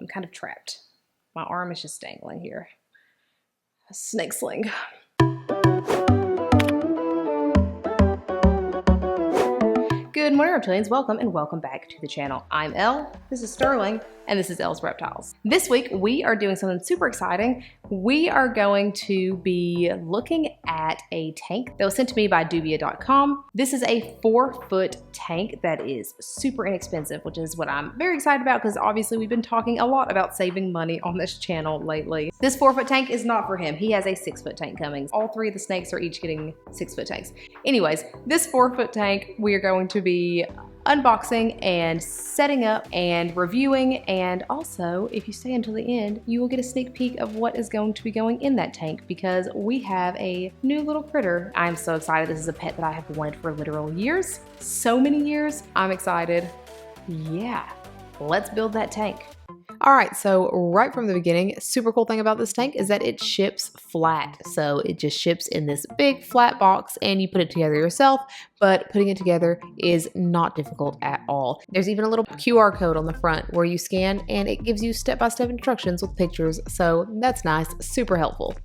I'm kind of trapped. My arm is just dangling here. A snake sling. Good morning, Reptilians. Welcome and welcome back to the channel. I'm Elle, this is Sterling, and this is Elle's Reptiles. This week, we are doing something super exciting. We are going to be looking at a tank that was sent to me by dubia.com. This is a 4-foot tank that is super inexpensive, which is what I'm very excited about because obviously we've been talking a lot about saving money on this channel lately. This 4-foot tank is not for him. He has a 6-foot tank coming. All 3 of the snakes are each getting 6-foot tanks. Anyways, this 4-foot tank, we are going to be unboxing and setting up and reviewing, and also if you stay until the end you will get a sneak peek of what is going to be going in that tank because we have a new little critter. I'm so excited. This is a pet that I have wanted for literal years, so many years. I'm excited. Yeah, let's build that tank. All right, so right from the beginning, super cool thing about this tank is that it ships flat. So it just ships in this big flat box and you put it together yourself, but putting it together is not difficult at all. There's even a little QR code on the front where you scan and it gives you step-by-step instructions with pictures. So that's nice, super helpful.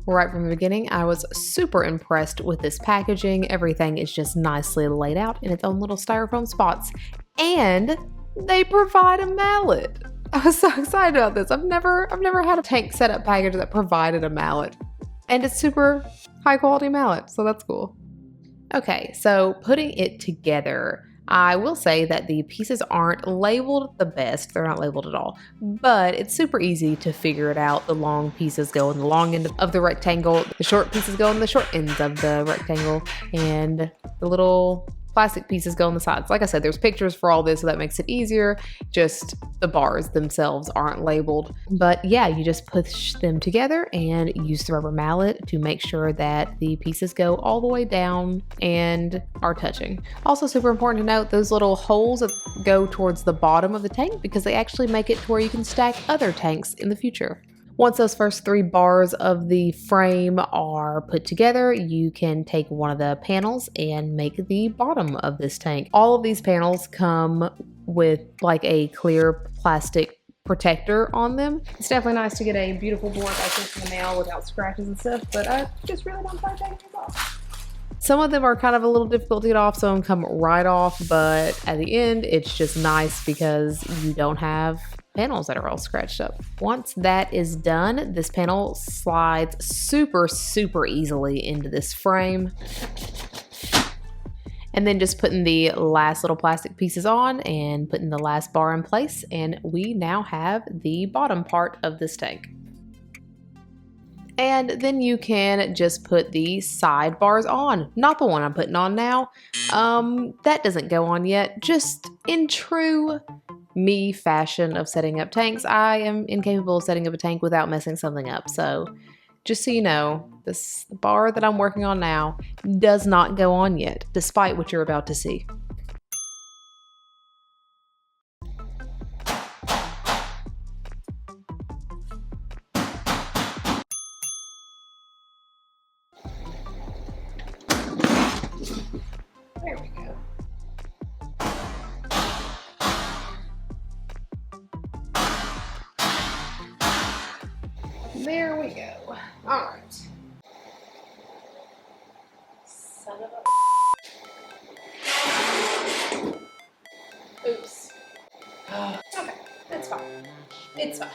Right from the beginning, I was super impressed with this packaging. Everything is just nicely laid out in its own little styrofoam spots. And they provide a mallet. I was so excited about this. I've never had a tank setup package that provided a mallet. And it's super high quality mallet, so that's cool. Okay, so putting it together, I will say that the pieces aren't labeled the best. They're not labeled at all, but it's super easy to figure it out. The long pieces go in the long end of the rectangle. The short pieces go in the short ends of the rectangle, and the little plastic pieces go on the sides. Like I said, there's pictures for all this, so that makes it easier. Just the bars themselves aren't labeled. But yeah, you just push them together and use the rubber mallet to make sure that the pieces go all the way down and are touching. Also super important to note, those little holes that go towards the bottom of the tank because they actually make it to where you can stack other tanks in the future. Once those first 3 bars of the frame are put together, you can take one of the panels and make the bottom of this tank. All of these panels come with like a clear plastic protector on them. It's definitely nice to get a beautiful board like this in the mail without scratches and stuff, but I just really don't like taking these off. Some of them are kind of a little difficult to get off, some of them come right off, but at the end, it's just nice because you don't have panels that are all scratched up. Once that is done, this panel slides super easily into this frame. And then just putting the last little plastic pieces on and putting the last bar in place, and we now have the bottom part of this tank. And then you can just put the side bars on. Not the one I'm putting on now. That doesn't go on yet. Just in true me fashion of setting up tanks, I am incapable of setting up a tank without messing something up. So just so you know, this bar that I'm working on now does not go on yet, despite what you're about to see. There we go. There we go. All right. Son of a... Oops. Okay, that's fine. It's fine.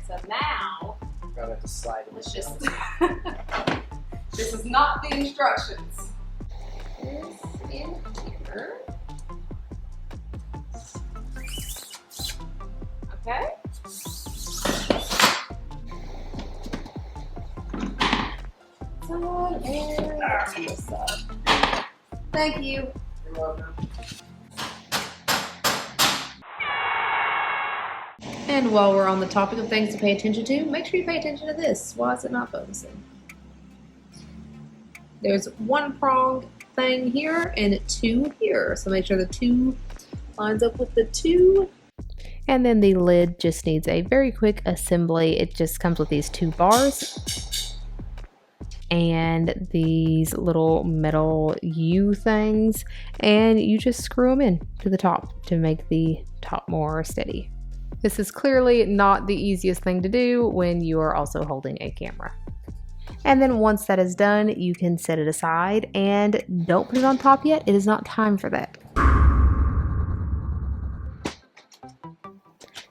So now, gotta have to slide it. let's just, this is not the instructions. This in here. Okay. Someone and this up. Thank you. You're welcome. And while we're on the topic of things to pay attention to, make sure you pay attention to this. Why is it not focusing? There's one prong thing here and two here. So make sure the two lines up with the two. And then the lid just needs a very quick assembly. It just comes with these two bars and these little metal U things, and you just screw them in to the top to make the top more steady. This is clearly not the easiest thing to do when you are also holding a camera. And then once that is done, you can set it aside, and don't put it on top yet. It is not time for that.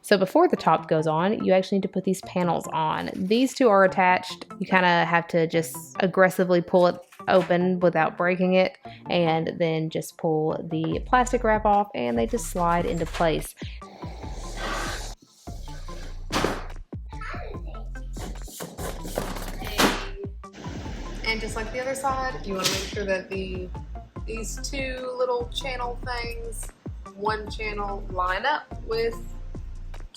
So before the top goes on, you actually need to put these panels on. These two are attached. You kind of have to just aggressively pull it open without breaking it, and then just pull the plastic wrap off, and they just slide into place. And just like the other side, you want to make sure that these two little channel things, one channel line up with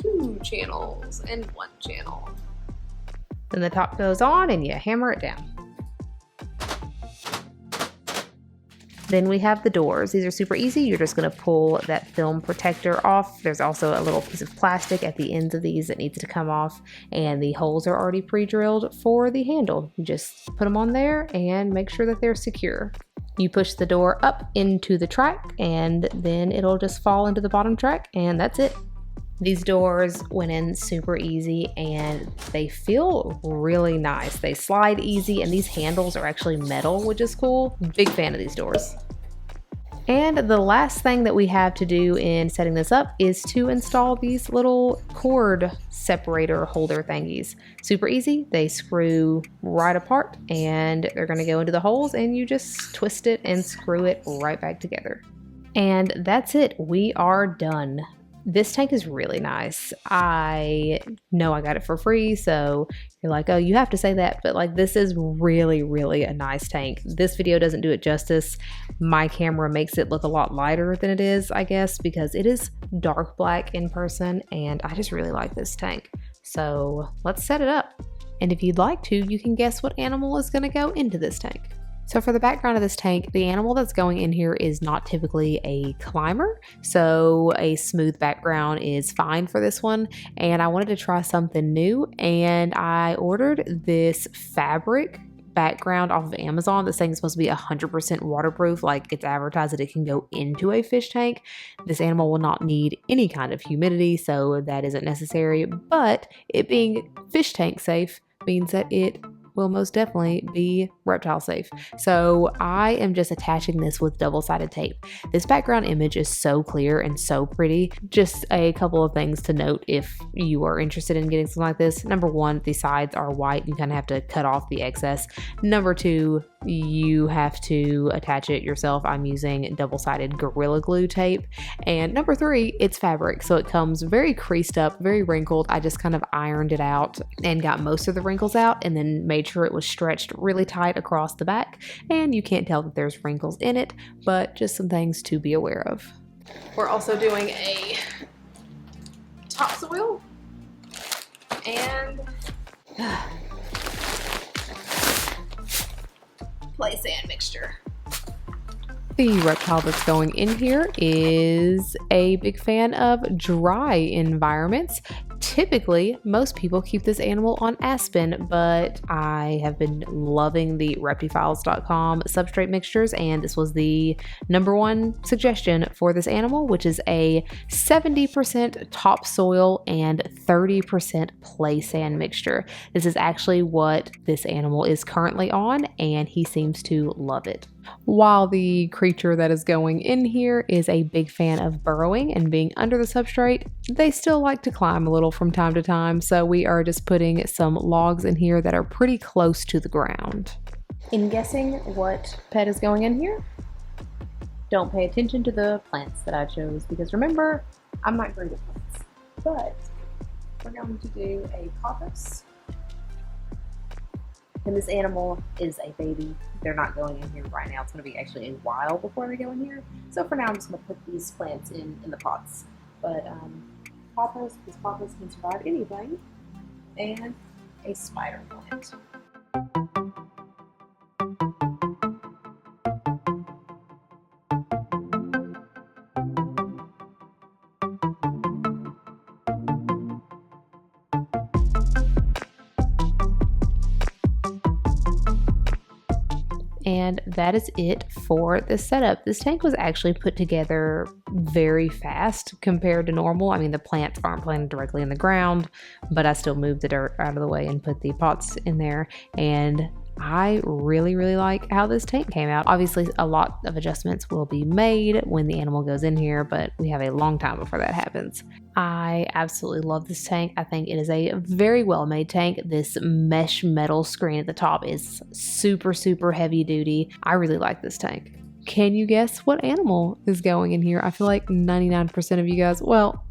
two channels and one channel. Then the top goes on and you hammer it down. Then we have the doors. These are super easy. You're just going to pull that film protector off. There's also a little piece of plastic at the ends of these that needs to come off, and the holes are already pre-drilled for the handle. You just put them on there and make sure that they're secure. You push the door up into the track, and then it'll just fall into the bottom track, and that's it. These doors went in super easy and they feel really nice. They slide easy, and these handles are actually metal, which is cool. Big fan of these doors. And the last thing that we have to do in setting this up is to install these little cord separator holder thingies. Super easy. They screw right apart and they're going to go into the holes, and you just twist it and screw it right back together. And that's it. We are done. This tank is really nice. I know I got it for free, so you're like, oh, you have to say that, but like, this is really, really a nice tank. This video doesn't do it justice. My camera makes it look a lot lighter than it is, I guess, because it is dark black in person, and I just really like this tank. So let's set it up. And if you'd like to, you can guess what animal is gonna go into this tank. So for the background of this tank, the animal that's going in here is not typically a climber, so a smooth background is fine for this one. And I wanted to try something new, and I ordered this fabric background off of Amazon. This thing is supposed to be 100% waterproof, like it's advertised that it can go into a fish tank. This animal will not need any kind of humidity, so that isn't necessary, but it being fish tank safe means that it will most definitely be reptile safe. So I am just attaching this with double-sided tape. This background image is so clear and so pretty. Just a couple of things to note if you are interested in getting something like this. Number one, the sides are white. You kind of have to cut off the excess. Number two, you have to attach it yourself. I'm using double-sided Gorilla Glue tape. And number three, it's fabric, so it comes very creased up, very wrinkled. I just kind of ironed it out and got most of the wrinkles out, and then made sure it was stretched really tight across the back, and you can't tell that there's wrinkles in it, but just some things to be aware of. We're also doing a topsoil and play sand mixture. The reptile that's going in here is a big fan of dry environments. Typically, most people keep this animal on aspen, but I have been loving the Reptiles.com substrate mixtures, and this was the #1 suggestion for this animal, which is a 70% topsoil and 30% play sand mixture. This is actually what this animal is currently on, and he seems to love it. While the creature that is going in here is a big fan of burrowing and being under the substrate, they still like to climb a little from time to time, so we are just putting some logs in here that are pretty close to the ground. In guessing what pet is going in here, don't pay attention to the plants that I chose, because remember, I'm not great at plants, but we're going to do a pothos. And this animal is a baby. They're not going in here right now. It's going to be actually a while before they go in here. So for now, I'm just going to put these plants in the pots. But pothos, because pothos can survive anything, and a spider plant. And that is it for the setup. This tank was actually put together very fast compared to normal. I mean, the plants aren't planted directly in the ground, but I still moved the dirt out of the way and put the pots in there. And I really, really like how this tank came out. Obviously, a lot of adjustments will be made when the animal goes in here, but we have a long time before that happens. I absolutely love this tank. I think it is a very well-made tank. This mesh metal screen at the top is super, super heavy duty. I really like this tank. Can you guess what animal is going in here? I feel like 99% of you guys, well,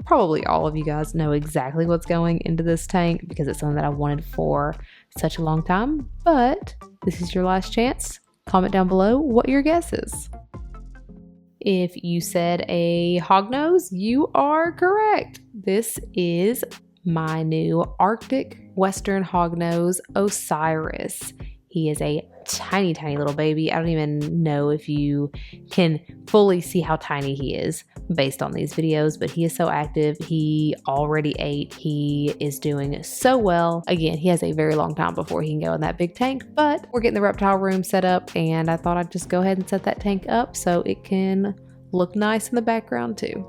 probably all of you guys know exactly what's going into this tank because it's something that I've wanted for such a long time, but this is your last chance. Comment down below what your guess is. If you said a hognose, you are correct. This is my new Arctic Western hognose, Osiris. He is a tiny, tiny little baby. I don't even know if you can fully see how tiny he is based on these videos, but he is so active. He already ate. He is doing so well. Again, he has a very long time before he can go in that big tank, but we're getting the reptile room set up, and I thought I'd just go ahead and set that tank up so it can look nice in the background too.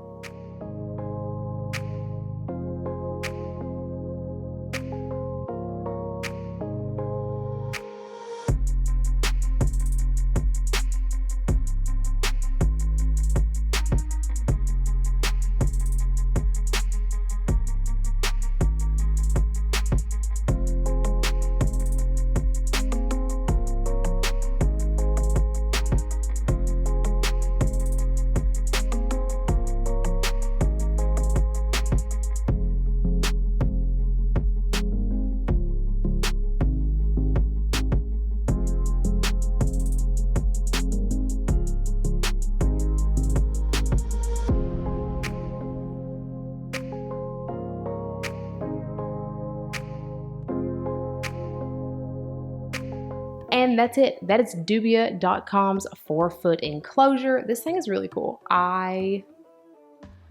And that's it. That is dubia.com's 4-foot enclosure. This thing is really cool. I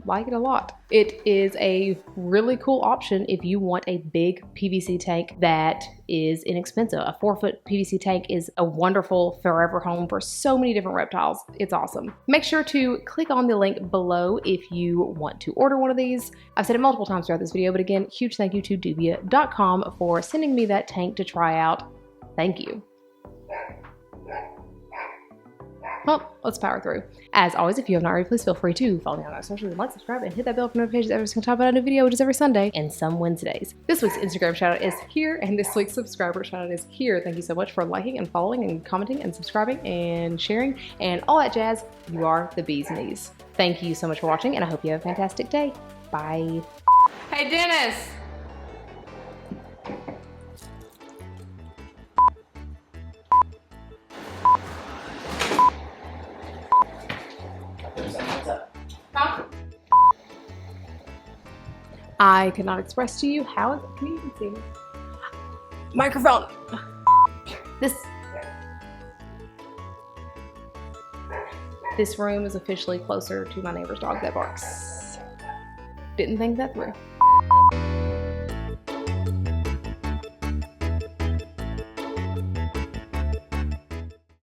like it a lot. It is a really cool option if you want a big PVC tank that is inexpensive. A 4-foot PVC tank is a wonderful forever home for so many different reptiles. It's awesome. Make sure to click on the link below if you want to order one of these. I've said it multiple times throughout this video, but again, huge thank you to dubia.com for sending me that tank to try out. Thank you. Well, let's power through. As always, if you have not already, please feel free to follow me on our socials, like, subscribe, and hit that bell for notifications every single time I put out a new video, which is every Sunday and some Wednesdays. This week's Instagram shoutout is here, and this week's subscriber shoutout is here. Thank you so much for liking and following and commenting and subscribing and sharing and all that jazz. You are the bee's knees. Thank you so much for watching, and I hope you have a fantastic day. Bye. Hey, Dennis! I cannot express to you how it's communicating. Microphone. This room is officially closer to my neighbor's dog that barks. Didn't think that through.